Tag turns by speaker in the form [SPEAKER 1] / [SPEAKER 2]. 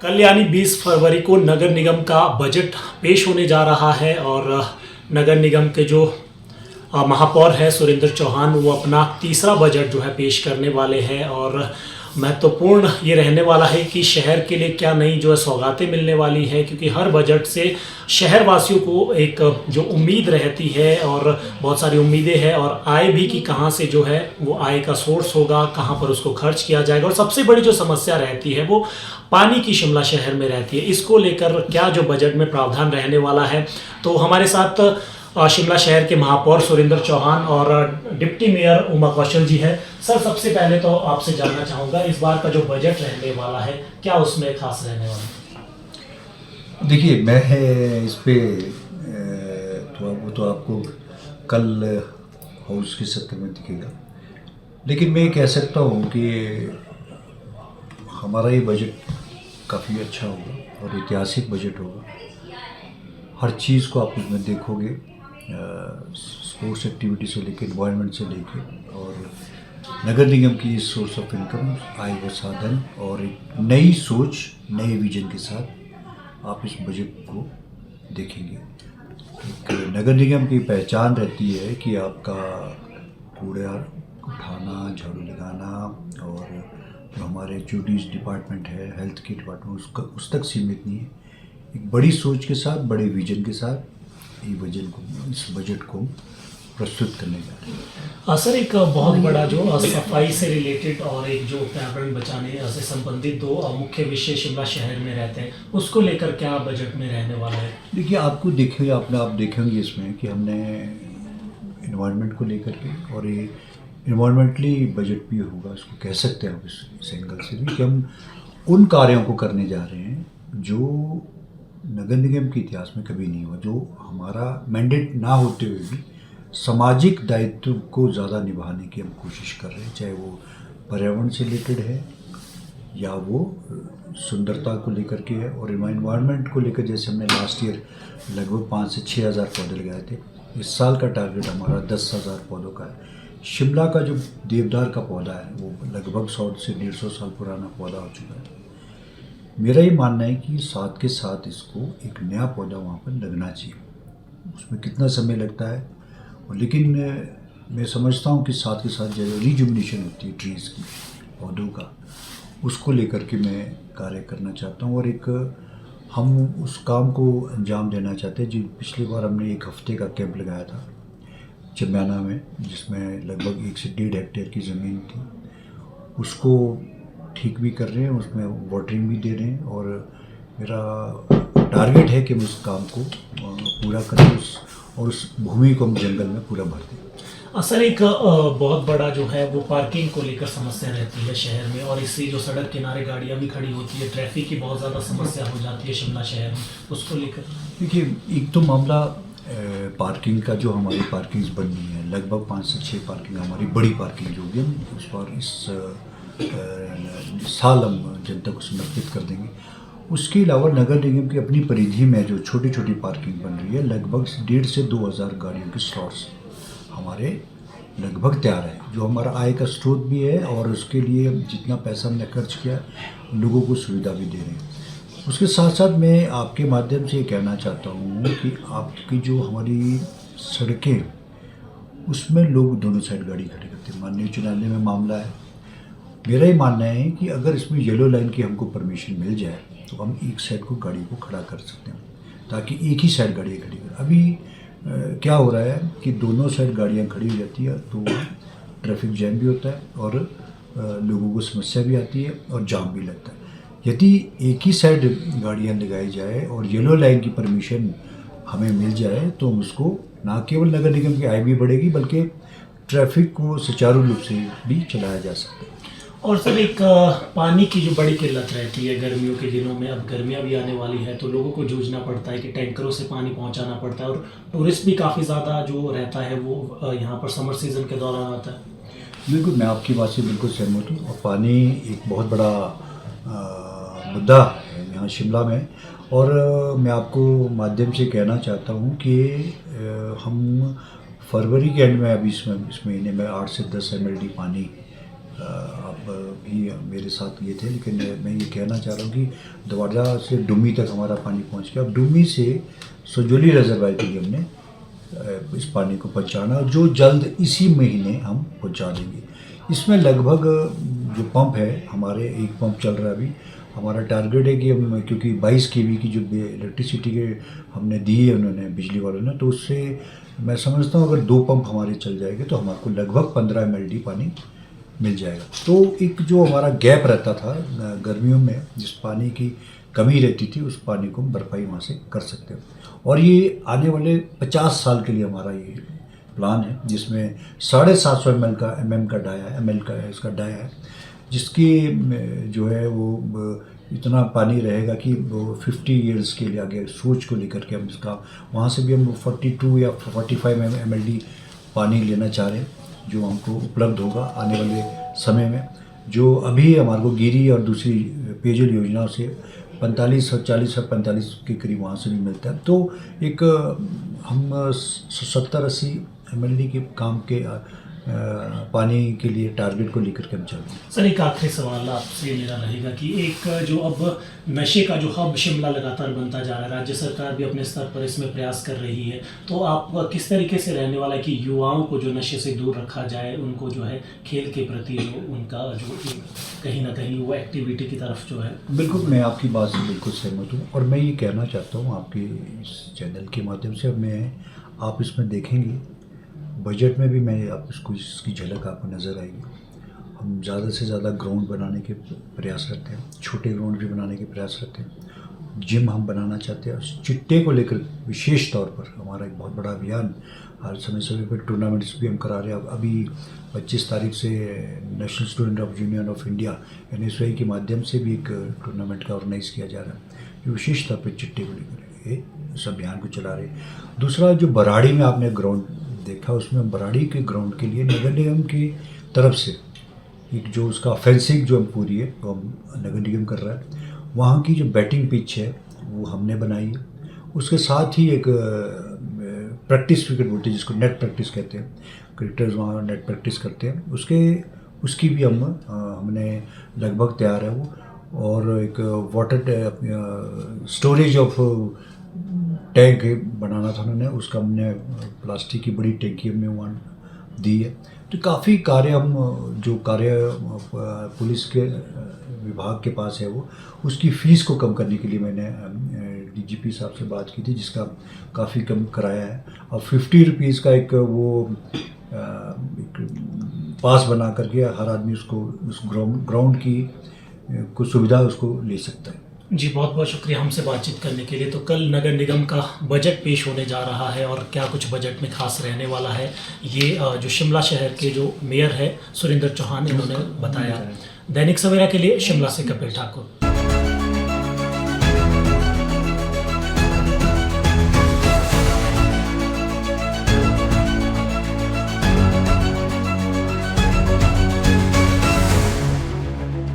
[SPEAKER 1] कल यानी 20 फरवरी को नगर निगम का बजट पेश होने जा रहा है और नगर निगम के जो महापौर है सुरेंद्र चौहान वो अपना तीसरा बजट जो है पेश करने वाले हैं और महत्वपूर्ण ये रहने वाला है कि शहर के लिए क्या नई जो है सौगातें मिलने वाली है, क्योंकि हर बजट से शहर वासियों को एक जो उम्मीद रहती है और बहुत सारी उम्मीदें हैं और आय भी कि कहाँ से जो है वो आय का सोर्स होगा, कहाँ पर उसको खर्च किया जाएगा। और सबसे बड़ी जो समस्या रहती है वो पानी की शिमला शहर में रहती है। इसको लेकर क्या जो बजट में प्रावधान रहने वाला है, तो हमारे साथ शिमला शहर के महापौर सुरेंद्र चौहान और डिप्टी मेयर उमा कौशल जी है। सर, सबसे पहले तो आपसे जानना चाहूँगा इस बार का जो बजट रहने वाला है क्या उसमें खास रहने वाला है?
[SPEAKER 2] देखिए, मैं इस पे तो वो तो आपको कल हाउस के सत्र में दिखेगा, लेकिन मैं कह सकता हूँ कि हमारा ये बजट काफ़ी अच्छा होगा और ऐतिहासिक बजट होगा। हर चीज़ को आप उसमें देखोगे, स्पोर्ट्स एक्टिविटी से लेकर एनवायरनमेंट से लेकर और नगर निगम की सोर्स ऑफ इनकम, आय व साधन और एक नई सोच, नए विजन के साथ आप इस बजट को देखेंगे। एक नगर निगम की पहचान रहती है कि आपका कूड़ा उठाना, झाड़ू लगाना और जो हमारे जूडीज डिपार्टमेंट है, हेल्थ के डिपार्टमेंट, उसका उस तक सीमित नहीं है। एक बड़ी सोच के साथ, बड़े विजन के साथ इस बजट को प्रस्तुत करने जा रहे हैं।
[SPEAKER 1] सर, एक बहुत बड़ा जो सफाई से रिलेटेड और एक जो पर्यावरण बचाने से संबंधित दो मुख्य विषय शिमला शहर में रहते हैं, उसको लेकर क्या बजट में रहने वाला है?
[SPEAKER 2] देखिए, आप देखेंगे इसमें कि हमने इन्वायरमेंट को लेकर के, और ये इन्वायरमेंटली बजट भी होगा, इसको कह सकते हैं आप इस एंगल से भी, कि हम उन कार्यों को करने जा रहे हैं जो नगर निगम के इतिहास में कभी नहीं हुआ, जो हमारा मैंडेट ना होते हुए भी सामाजिक दायित्व को ज़्यादा निभाने की हम कोशिश कर रहे हैं। चाहे वो पर्यावरण से रिलेटेड है या वो सुंदरता को लेकर के है और इन्वायरमेंट को लेकर। जैसे हमने लास्ट ईयर लगभग 5 से 6 हज़ार पौधे लगाए थे। इस साल का टारगेट हमारा 10,000 पौधों का है। शिमला का जो देवदार का पौधा है वो लगभग 100 से 150 साल पुराना पौधा हो चुका है। मेरा ये मानना है कि साथ के साथ इसको एक नया पौधा वहाँ पर लगना चाहिए। उसमें कितना समय लगता है, लेकिन मैं समझता हूँ कि साथ के साथ जो रिजुमिनेशन होती है ट्रीज़ की, पौधों का, उसको लेकर के मैं कार्य करना चाहता हूँ और एक हम उस काम को अंजाम देना चाहते हैं। जी, पिछली बार हमने 1 हफ्ते का कैंप लगाया था चम्याना में, जिसमें लगभग 1 से 1.5 हेक्टेयर की ज़मीन थी। उसको ठीक भी कर रहे हैं, उसमें वाटरिंग भी दे रहे हैं और मेरा टारगेट है कि हम उस काम को पूरा करें और उस भूमि को हम जंगल में पूरा भर दें।
[SPEAKER 1] सर, एक बहुत बड़ा जो है वो पार्किंग को लेकर समस्या रहती है शहर में, और इससे जो सड़क किनारे गाड़ियाँ भी खड़ी होती है, ट्रैफिक की बहुत ज़्यादा समस्या हो जाती है शिमला शहर में, उसको लेकर।
[SPEAKER 2] देखिए, एक तो मामला पार्किंग का, जो हमारी पार्किंग्स बननी है, लगभग 5 से 6 पार्किंग हमारी बड़ी पार्किंग जो होगी, हम उस पर इस साल हम जनता को समर्पित कर देंगे। उसके अलावा नगर निगम की अपनी परिधि में जो छोटी छोटी पार्किंग बन रही है, लगभग 1,500 से 2,000 गाड़ियों के स्लॉट्स हमारे लगभग तैयार है, जो हमारा आय का स्रोत भी है और उसके लिए जितना पैसा हमने खर्च किया, लोगों को सुविधा भी दे रहे हैं। उसके साथ साथ मैं आपके माध्यम से ये कहना चाहता हूँ कि आपकी जो हमारी सड़कें, उसमें लोग दोनों साइड गाड़ी खड़ी करते हैं। माननीय उच्च न्यायालय में मामला है। मेरा ये मानना है कि अगर इसमें येलो लाइन की हमको परमिशन मिल जाए तो हम एक साइड को गाड़ी को खड़ा कर सकते हैं, ताकि एक ही साइड गाड़ी खड़ी करें। अभी क्या हो रहा है कि दोनों साइड गाड़ियाँ खड़ी हो जाती है तो ट्रैफिक जैम भी होता है और लोगों को समस्या भी आती है और जाम भी लगता है। यदि एक ही साइड गाड़ियाँ लगाई जाए और येलो लाइन की परमिशन हमें मिल जाए तो उसको ना केवल नगर निगम की आय भी बढ़ेगी, बल्कि ट्रैफिक को सुचारू रूप से भी चलाया जा सकता है।
[SPEAKER 1] और सर, एक पानी की जो बड़ी किल्लत रहती है गर्मियों के दिनों में, अब गर्मियाँ भी आने वाली है तो लोगों को जूझना पड़ता है कि टैंकरों से पानी पहुंचाना पड़ता है, और टूरिस्ट भी काफ़ी ज़्यादा जो रहता है वो यहाँ पर समर सीज़न के दौरान आता है।
[SPEAKER 2] बिल्कुल, मैं आपकी बात से बिल्कुल सहमत हूँ और पानी एक बहुत बड़ा मुद्दा है यहाँ शिमला में। और मैं आपको माध्यम से कहना चाहता हूँ कि हम फरवरी के एंड में, अभी इस महीने में 8 से 10 MLD पानी आप भी मेरे साथ ये थे, लेकिन मैं ये कहना चाह रहा हूँ कि दवाड़ा से डुमी तक हमारा पानी पहुँच गया। अब डुमी से सजौली रिजर्वायर के लिए हमने इस पानी को पहुँचाना, जो जल्द इसी महीने हम पहुँचा देंगे। इसमें लगभग जो पंप है हमारे, एक पंप चल रहा है अभी। हमारा टारगेट है कि हम, क्योंकि 22 kV की जो इलेक्ट्रिसिटी के हमने दी है उन्होंने, बिजली वालों ने, तो उससे मैं समझता हूँ अगर 2 पंप हमारे चल जाएंगे तो हमको लगभग 15 MLD पानी मिल जाएगा। तो एक जो हमारा गैप रहता था गर्मियों में, जिस पानी की कमी रहती थी, उस पानी को हम भरपाई वहाँ से कर सकते हैं। और ये आने वाले 50 साल के लिए हमारा ये प्लान है, जिसमें 750 mm का डाया है, ML का इसका डाया है, जिसकी जो है वो इतना पानी रहेगा कि वो 50 ईयर्स के लिए आगे सोच को लेकर के हम इसका, वहाँ से भी हम 42 या 45 MLD पानी लेना चाह रहे हैं, जो हमको उपलब्ध होगा आने वाले समय में। जो अभी हमारे को गिरी और दूसरी पेयजल योजनाओं से 45 और 40 और 45 के करीब वहाँ से भी मिलता है। तो एक हम 70-80 MLD के काम के पानी के लिए टारगेट को लेकर के हम चल रहे हैं।
[SPEAKER 1] सर, एक आखिरी सवाल आपसे मेरा रहेगा कि एक जो अब नशे का जो हब शिमला लगातार बनता जा रहा है, राज्य सरकार भी अपने स्तर पर इसमें प्रयास कर रही है, तो आप किस तरीके से रहने वाला है कि युवाओं को जो नशे से दूर रखा जाए, उनको जो है खेल के प्रति जो उनका जो कहीं ना कहीं वो एक्टिविटी की तरफ जो है।
[SPEAKER 2] बिल्कुल, मैं आपकी बात से बिल्कुल सहमत हूँ, और मैं ये कहना चाहता हूँ आपके इस चैनल के माध्यम से, आप इसमें देखेंगे बजट में भी मैं आप इसकी झलक आपको नज़र आएगी। हम ज़्यादा से ज़्यादा ग्राउंड बनाने के प्रयास करते हैं, छोटे ग्राउंड भी बनाने के प्रयास करते हैं, जिम हम बनाना चाहते हैं। चिट्टे को लेकर विशेष तौर पर हमारा एक बहुत बड़ा अभियान, हर समय पर टूर्नामेंट्स भी हम करा रहे हैं। अभी 25 तारीख से national student of union of India NSY के माध्यम से भी एक टूर्नामेंट का ऑर्गेनाइज़ किया जा रहा है, जो विशेष तौर पर चिट्टे को लेकर इस अभियान को चला रहे हैं। दूसरा, जो बराड़ी में आपने ग्राउंड देखा, उसमें बराड़ी के ग्राउंड के लिए नगर निगम की तरफ से एक जो उसका फेंसिंग जो हम पूरी है वो हम नगर निगम कर रहा है। वहाँ की जो बैटिंग पिच है वो हमने बनाई है। उसके साथ ही एक प्रैक्टिस विकेट बोलते हैं, जिसको नेट प्रैक्टिस कहते हैं, क्रिकेटर्स वहाँ नेट प्रैक्टिस करते हैं, उसकी भी हमने लगभग तैयार है वो। और एक वाटर स्टोरेज ऑफ टैंक बनाना था उन्होंने, उसका हमने प्लास्टिक की बड़ी टैंकी हमने वहाँ दी है। तो काफ़ी कार्य जो कार्य पुलिस के विभाग के पास है वो, उसकी फ़ीस को कम करने के लिए मैंने DGP साहब से बात की थी, जिसका काफ़ी कम कराया है। और 50 रुपीज़ का एक पास बना करके हर आदमी उसको उस ग्राउंड की कुछ सुविधा उसको ले सकता है।
[SPEAKER 1] जी, बहुत बहुत शुक्रिया हमसे बातचीत करने के लिए। तो कल नगर निगम का बजट पेश होने जा रहा है, और क्या कुछ बजट में खास रहने वाला है, ये जो शिमला शहर के जो मेयर है सुरेंद्र चौहान, इन्होंने बताया। दैनिक सवेरा के लिए शिमला से कपिल ठाकुर।